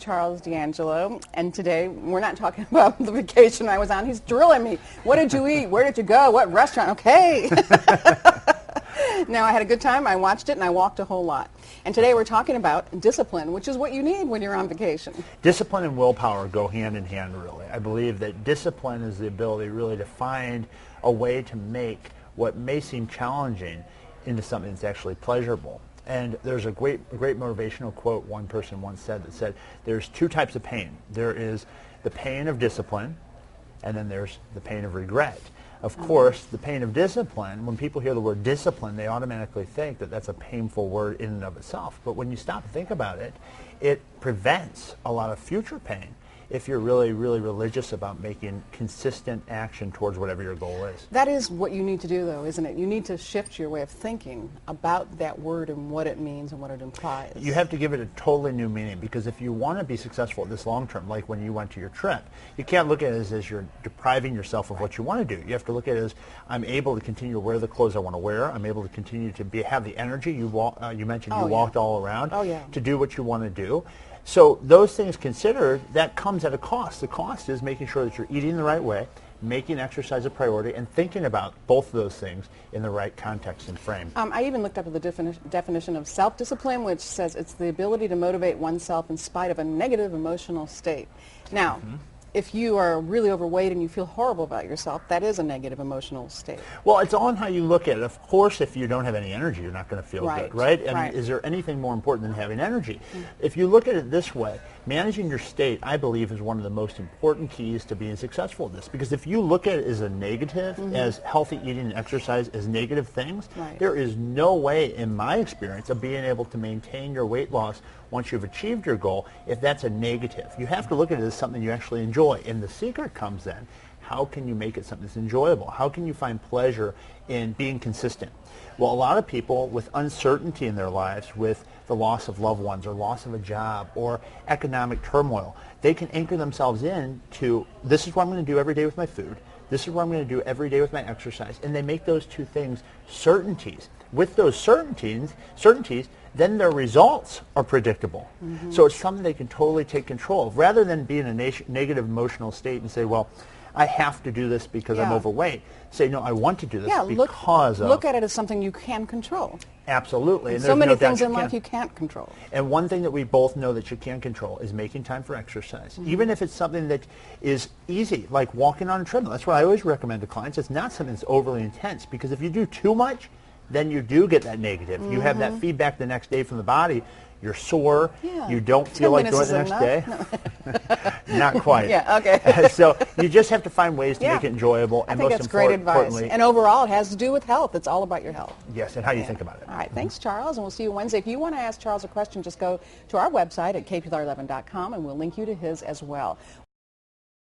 Charles D'Angelo, and today we're not talking about the vacation I was on. He's drilling me. What did you eat? Where did you go? What restaurant? Okay. Now, I had a good time. I watched it, and I walked a whole lot. And today we're talking about discipline, which is what you need when you're on vacation. Discipline and willpower go hand in hand, really. I believe that discipline is the ability really to find a way to make what may seem challenging into something that's actually pleasurable. And there's a great motivational quote one person once said that said, there's two types of pain. There is the pain of discipline, and then there's the pain of regret. Of course, the pain of discipline, when people hear the word discipline, they automatically think that that's a painful word in and of itself. But when you stop and think about it, it prevents a lot of future pain if you're really, really religious about making consistent action towards whatever your goal is. That is what you need to do, though, isn't it? You need to shift your way of thinking about that word and what it means and what it implies. You have to give it a totally new meaning, because if you want to be successful at this long term, like when you went to your trip, you can't look at it as you're depriving yourself of what you want to do. You have to look at it as, I'm able to continue to wear the clothes I want to wear. I'm able to continue to have the energy. You mentioned you walked all around to do what you want to do. So those things considered, that comes at a cost. The cost is making sure that you're eating the right way, making exercise a priority, and thinking about both of those things in the right context and frame. I even looked up the definition of self-discipline, which says it's the ability to motivate oneself in spite of a negative emotional state. Now, if you are really overweight and you feel horrible about yourself, that is a negative emotional state. Well, it's on how you look at it. Of course, if you don't have any energy, you're not going to feel good, right? I mean, is there anything more important than having energy? If you look at it this way, managing your state, I believe, is one of the most important keys to being successful at this. Because if you look at it as a negative, as healthy eating and exercise as negative things, there is no way, in my experience, of being able to maintain your weight loss once you've achieved your goal if that's a negative. You have to look at it as something you actually enjoy. And the secret comes then, how can you make it something that's enjoyable? How can you find pleasure in being consistent? Well, a lot of people with uncertainty in their lives, with the loss of loved ones or loss of a job or economic turmoil, they can anchor themselves in to, this is what I'm going to do every day with my food. This is what I'm going to do every day with my exercise. And they make those two things certainties. With those certainties, then their results are predictable. So it's something they can totally take control of. Rather than be in a negative emotional state and say, well, I have to do this because I'm overweight. Say, no, I want to do this because of... Look at it as something you can control. Absolutely. And so many things in life you can't control. And one thing that we both know that you can control is making time for exercise. Even if it's something that is easy, like walking on a treadmill. That's what I always recommend to clients. It's not something that's overly intense, because if you do too much, then you do get that negative. You have that feedback the next day from the body. You're sore. You don't feel like doing it the next day. No. Not quite. Okay. So you just have to find ways to make it enjoyable. And I think that's great advice. And overall, it has to do with health. It's all about your health. Yes, and how you think about it. All right. Thanks, Charles. And we'll see you Wednesday. If you want to ask Charles a question, just go to our website at kpr11.com, and we'll link you to his as well.